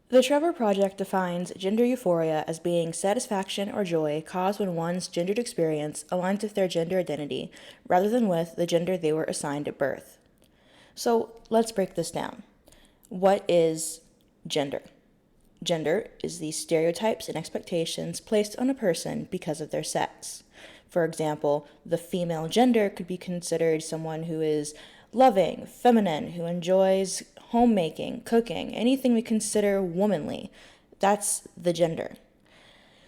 The Trevor Project defines gender euphoria as being satisfaction or joy caused when one's gendered experience aligns with their gender identity rather than with the gender they were assigned at birth. So let's break this down. What is gender? Gender is the stereotypes and expectations placed on a person because of their sex. For example, the female gender could be considered someone who is loving, feminine, who enjoys homemaking, cooking, anything we consider womanly. That's the gender.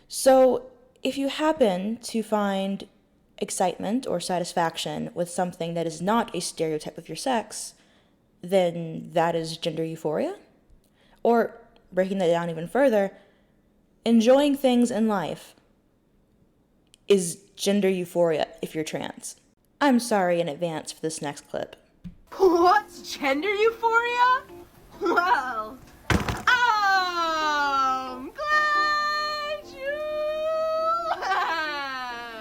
So if you happen to find excitement or satisfaction with something that is not a stereotype of your sex, then that is gender euphoria? Or, breaking that down even further, enjoying things in life is gender euphoria if you're trans. I'm sorry in advance for this next clip. What's gender euphoria? Well, I'm glad you asked.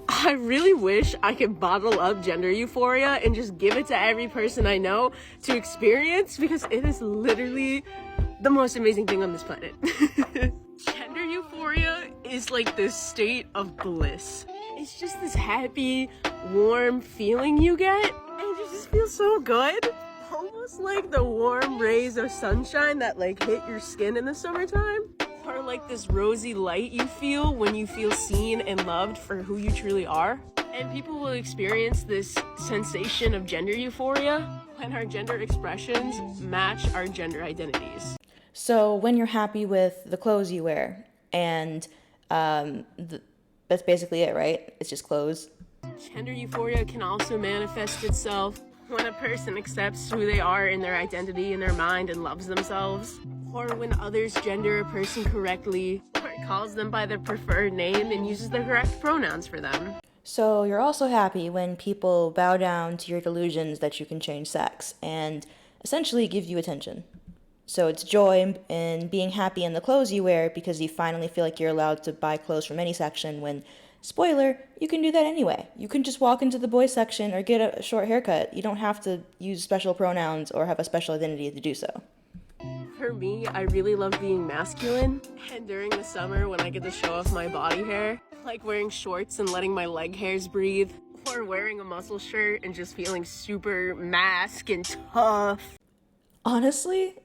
I really wish I could bottle up gender euphoria and just give it to every person I know to experience, because it is literally the most amazing thing on this planet. Gender euphoria is like this state of bliss. It's just this happy, warm feeling you get, and you just feel so good. Almost like the warm rays of sunshine that like hit your skin in the summertime. Or like this rosy light you feel when you feel seen and loved for who you truly are. And people will experience this sensation of gender euphoria when our gender expressions match our gender identities. So when you're happy with the clothes you wear, and that's basically it, right? It's just clothes. Gender euphoria can also manifest itself when a person accepts who they are in their identity, in their mind, and loves themselves. Or when others gender a person correctly, or calls them by their preferred name and uses the correct pronouns for them. So you're also happy when people bow down to your delusions that you can change sex and essentially give you attention. So it's joy in being happy in the clothes you wear because you finally feel like you're allowed to buy clothes from any section when, spoiler, you can do that anyway. You can just walk into the boys section or get a short haircut. You don't have to use special pronouns or have a special identity to do so. For me, I really love being masculine, and during the summer when I get to show off my body hair, like wearing shorts and letting my leg hairs breathe, or wearing a muscle shirt and just feeling super mask and tough. Honestly,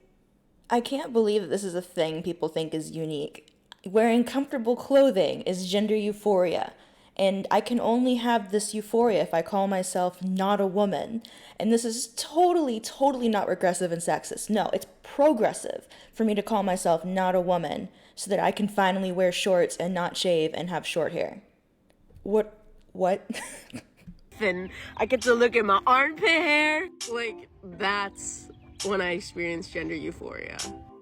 I can't believe that this is a thing people think is unique. Wearing comfortable clothing is gender euphoria, and I can only have this euphoria if I call myself not a woman. And this is totally not regressive and sexist. No, it's progressive for me to call myself not a woman so that I can finally wear shorts and not shave and have short hair. What? And I get to look at my armpit hair. Like, that's when I experience gender euphoria.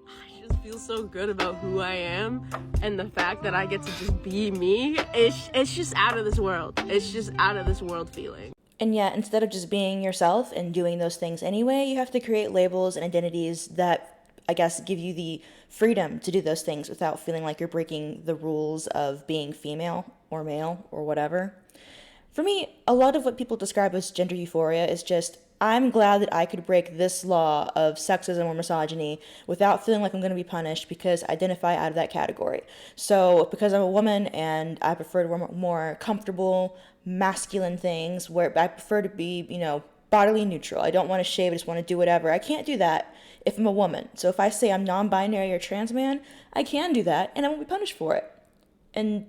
I just feel so good about who I am, and the fact that I get to just be me, it's just out of this world. It's just out of this world feeling. And yet, instead of just being yourself and doing those things anyway, you have to create labels and identities that, I guess, give you the freedom to do those things without feeling like you're breaking the rules of being female or male or whatever. For me, a lot of what people describe as gender euphoria is just, I'm glad that I could break this law of sexism or misogyny without feeling like I'm going to be punished because I identify out of that category. So because I'm a woman and I prefer to wear more comfortable, masculine things, where I prefer to be, bodily neutral. I don't want to shave, I just want to do whatever. I can't do that if I'm a woman. So if I say I'm non-binary or trans man, I can do that and I won't be punished for it. And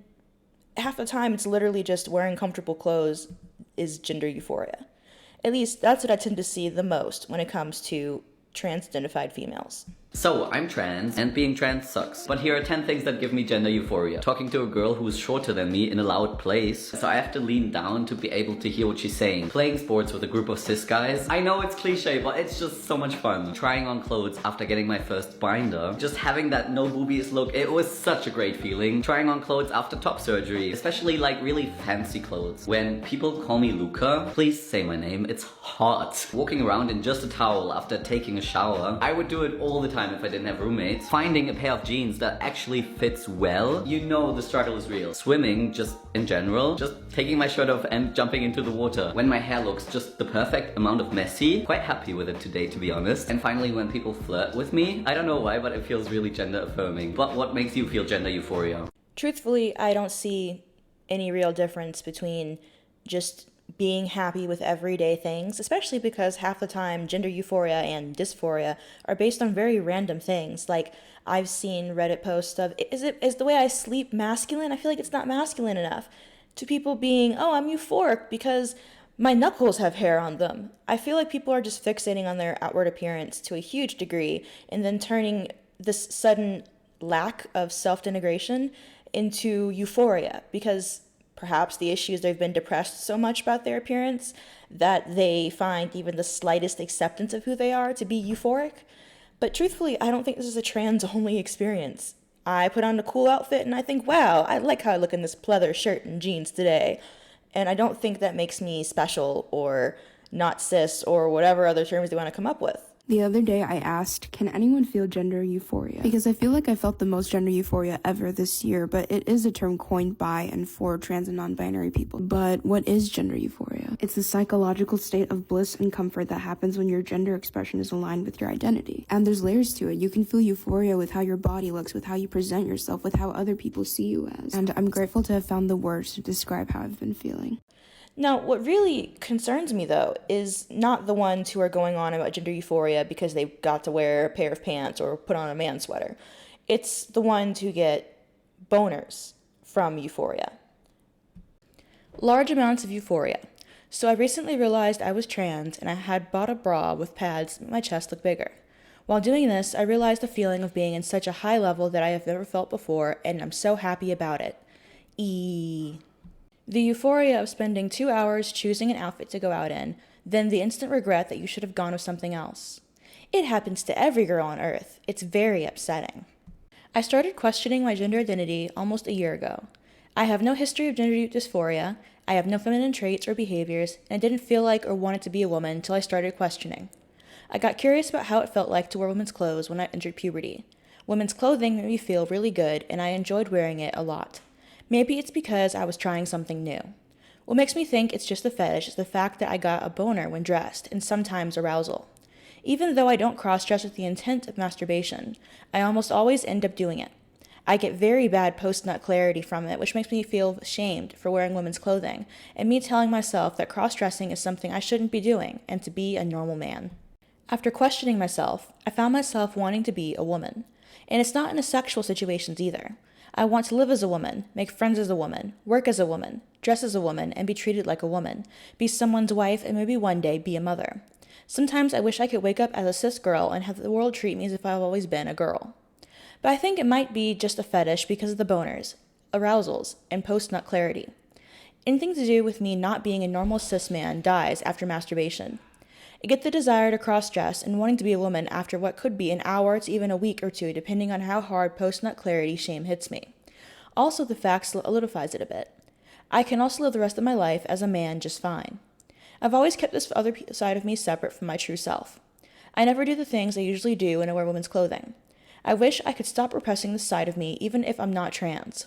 half the time it's literally just wearing comfortable clothes is gender euphoria. At least that's what I tend to see the most when it comes to trans-identified females. So, I'm trans, and being trans sucks. But here are 10 things that give me gender euphoria. Talking to a girl who is shorter than me in a loud place, so I have to lean down to be able to hear what she's saying. Playing sports with a group of cis guys. I know it's cliche, but it's just so much fun. Trying on clothes after getting my first binder. Just having that no boobies look, it was such a great feeling. Trying on clothes after top surgery, especially like really fancy clothes. When people call me Luca, please say my name, it's hot. Walking around in just a towel after taking a shower. I would do it all the time time if I didn't have roommates. Finding a pair of jeans that actually fits well, you know the struggle is real. Swimming, just in general, just taking my shirt off and jumping into the water. When my hair looks just the perfect amount of messy, quite happy with it today, to be honest. And finally, when people flirt with me, I don't know why, but it feels really gender affirming. But what makes you feel gender euphoria? Truthfully, I don't see any real difference between just being happy with everyday things, especially because half the time gender euphoria and dysphoria are based on very random things. Like, I've seen Reddit posts of, is the way I sleep masculine? I feel like it's not masculine enough. To people being, oh, I'm euphoric because my knuckles have hair on them. I feel like people are just fixating on their outward appearance to a huge degree and then turning this sudden lack of self-denigration into euphoria because perhaps the issue is they've been depressed so much about their appearance that they find even the slightest acceptance of who they are to be euphoric. But truthfully, I don't think this is a trans-only experience. I put on a cool outfit and I think, wow, I like how I look in this pleather shirt and jeans today. And I don't think that makes me special or not cis or whatever other terms they want to come up with. The other day I asked, can anyone feel gender euphoria? Because I feel like I felt the most gender euphoria ever this year, but it is a term coined by and for trans and non-binary people. But what is gender euphoria? It's the psychological state of bliss and comfort that happens when your gender expression is aligned with your identity. And there's layers to it. You can feel euphoria with how your body looks, with how you present yourself, with how other people see you as. And I'm grateful to have found the words to describe how I've been feeling. Now, what really concerns me, though, is not the ones who are going on about gender euphoria because they got to wear a pair of pants or put on a man sweater. It's the ones who get boners from euphoria. Large amounts of euphoria. So I recently realized I was trans and I had bought a bra with pads to make my chest look bigger. While doing this, I realized the feeling of being in such a high level that I have never felt before, and I'm so happy about it. The euphoria of spending 2 hours choosing an outfit to go out in, then the instant regret that you should have gone with something else. It happens to every girl on earth. It's very upsetting. I started questioning my gender identity almost a year ago. I have no history of gender dysphoria, I have no feminine traits or behaviors, and I didn't feel like or wanted to be a woman until I started questioning. I got curious about how it felt like to wear women's clothes when I entered puberty. Women's clothing made me feel really good, and I enjoyed wearing it a lot. Maybe it's because I was trying something new. What makes me think it's just a fetish is the fact that I got a boner when dressed, and sometimes arousal. Even though I don't cross-dress with the intent of masturbation, I almost always end up doing it. I get very bad post-nut clarity from it, which makes me feel ashamed for wearing women's clothing, and me telling myself that cross-dressing is something I shouldn't be doing, and to be a normal man. After questioning myself, I found myself wanting to be a woman. And it's not in a sexual situations either. I want to live as a woman, make friends as a woman, work as a woman, dress as a woman, and be treated like a woman, be someone's wife, and maybe one day be a mother. Sometimes I wish I could wake up as a cis girl and have the world treat me as if I've always been a girl. But I think it might be just a fetish because of the boners, arousals, and post-nut clarity. Anything to do with me not being a normal cis man dies after masturbation. I get the desire to cross-dress and wanting to be a woman after what could be an hour to even a week or two, depending on how hard post-nut clarity shame hits me. Also, the fact solidifies it a bit. I can also live the rest of my life as a man just fine. I've always kept this other side of me separate from my true self. I never do the things I usually do when I wear women's clothing. I wish I could stop repressing this side of me even if I'm not trans.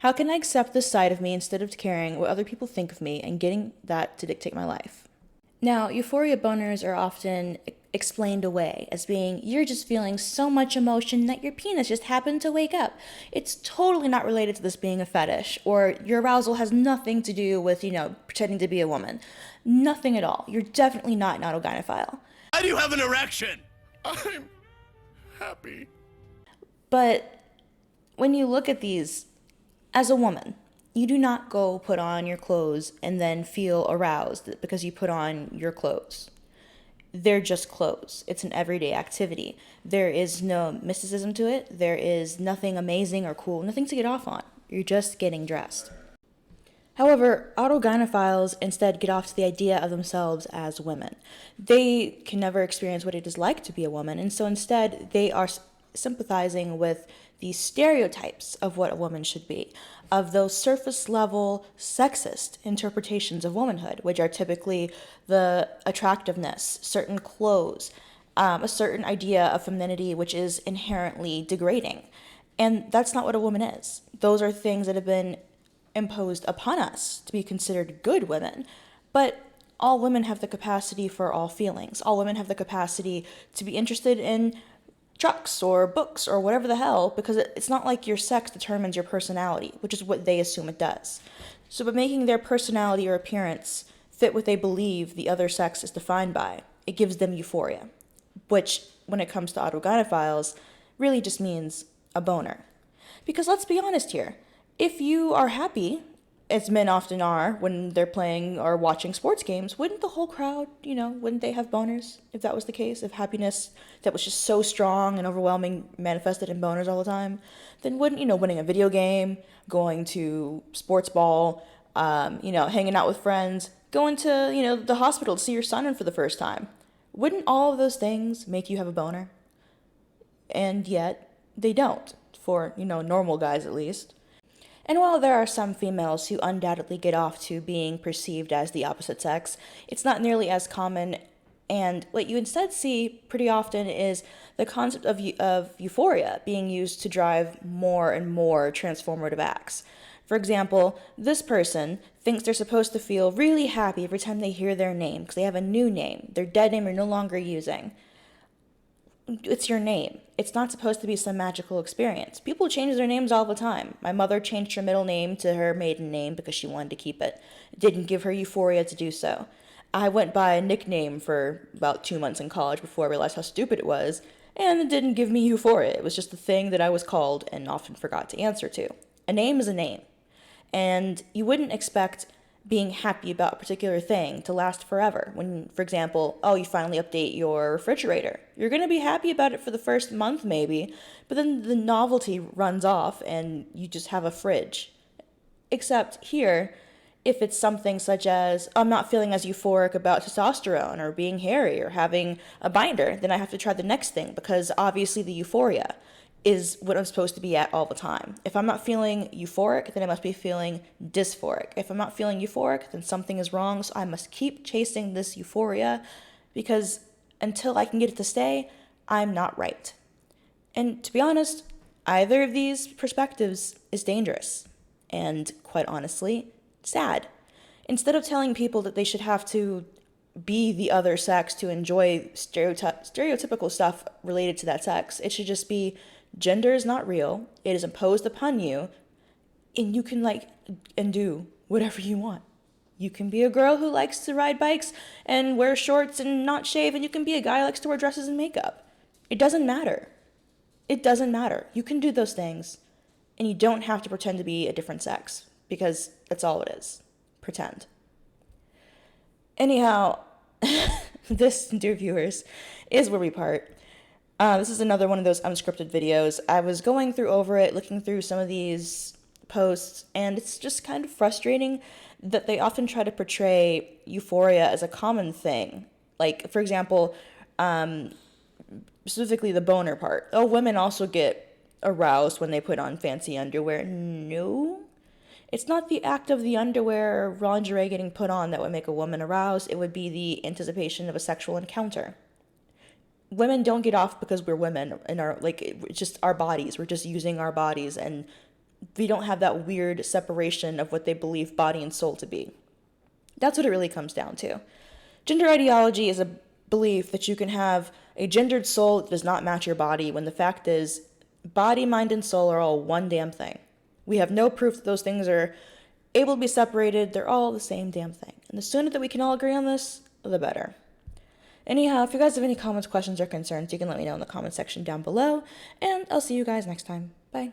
How can I accept this side of me instead of caring what other people think of me and getting that to dictate my life? Now, euphoria boners are often explained away as being, you're just feeling so much emotion that your penis just happened to wake up. It's totally not related to this being a fetish, or your arousal has nothing to do with, pretending to be a woman. Nothing at all. You're definitely not an autogynephile. Why do you have an erection? I'm happy. But when you look at these, as a woman, you do not go put on your clothes and then feel aroused because you put on your clothes. They're just clothes. It's an everyday activity. There is no mysticism to it. There is nothing amazing or cool, nothing to get off on. You're just getting dressed. However, autogynephiles instead get off to the idea of themselves as women. They can never experience what it is like to be a woman, and so instead they are sympathizing with the stereotypes of what a woman should be, of those surface-level sexist interpretations of womanhood, which are typically the attractiveness, certain clothes, a certain idea of femininity which is inherently degrading. And that's not what a woman is. Those are things that have been imposed upon us to be considered good women. But all women have the capacity for all feelings. All women have the capacity to be interested in trucks or books or whatever the hell, because it's not like your sex determines your personality, which is what they assume it does. So by making their personality or appearance fit what they believe the other sex is defined by, it gives them euphoria, which, when it comes to autogynephiles, really just means a boner. Because let's be honest here, if you are happy, as men often are when they're playing or watching sports games, wouldn't the whole crowd, wouldn't they have boners if that was the case? If happiness that was just so strong and overwhelming manifested in boners all the time, then wouldn't, winning a video game, going to sports ball, hanging out with friends, going to, the hospital to see your son for the first time, wouldn't all of those things make you have a boner? And yet, they don't, for, normal guys at least. And while there are some females who undoubtedly get off to being perceived as the opposite sex, it's not nearly as common, and what you instead see pretty often is the concept of euphoria being used to drive more and more transformative acts. For example, this person thinks they're supposed to feel really happy every time they hear their name because they have a new name, their dead name they're no longer using. It's your name. It's not supposed to be some magical experience. People change their names all the time. My mother changed her middle name to her maiden name because she wanted to keep it. It didn't give her euphoria to do so. I went by a nickname for about 2 months in college before I realized how stupid it was, and it didn't give me euphoria. It was just the thing that I was called and often forgot to answer to. A name is a name. And you wouldn't expect being happy about a particular thing to last forever. When, for example, you finally update your refrigerator. You're going to be happy about it for the first month maybe, but then the novelty runs off and you just have a fridge. Except here, if it's something such as, I'm not feeling as euphoric about testosterone or being hairy or having a binder, then I have to try the next thing because obviously the euphoria is what I'm supposed to be at all the time. If I'm not feeling euphoric, then I must be feeling dysphoric. If I'm not feeling euphoric, then something is wrong, so I must keep chasing this euphoria because until I can get it to stay, I'm not right. And to be honest, either of these perspectives is dangerous and, quite honestly, sad. Instead of telling people that they should have to be the other sex to enjoy stereotypical stuff related to that sex, it should just be gender is not real. It is imposed upon you, and you can and do whatever you want. You can be a girl who likes to ride bikes and wear shorts and not shave, and you can be a guy who likes to wear dresses and makeup. It doesn't matter. It doesn't matter. You can do those things, and you don't have to pretend to be a different sex, because that's all it is. Pretend. Anyhow, this, dear viewers, is where we part. This is another one of those unscripted videos. I was going over it, looking through some of these posts, and it's just kind of frustrating that they often try to portray euphoria as a common thing. Like, for example, specifically the boner part. Women also get aroused when they put on fancy underwear. No. It's not the act of the underwear or lingerie getting put on that would make a woman aroused. It would be the anticipation of a sexual encounter. Women don't get off because we're women and it's just our bodies. We're just using our bodies, and we don't have that weird separation of what they believe body and soul to be. That's what it really comes down to. Gender ideology is a belief that you can have a gendered soul that does not match your body, when the fact is body, mind, and soul are all one damn thing. We have no proof that those things are able to be separated. They're all the same damn thing. And the sooner that we can all agree on this, the better. Anyhow, if you guys have any comments, questions, or concerns, you can let me know in the comment section down below, and I'll see you guys next time. Bye.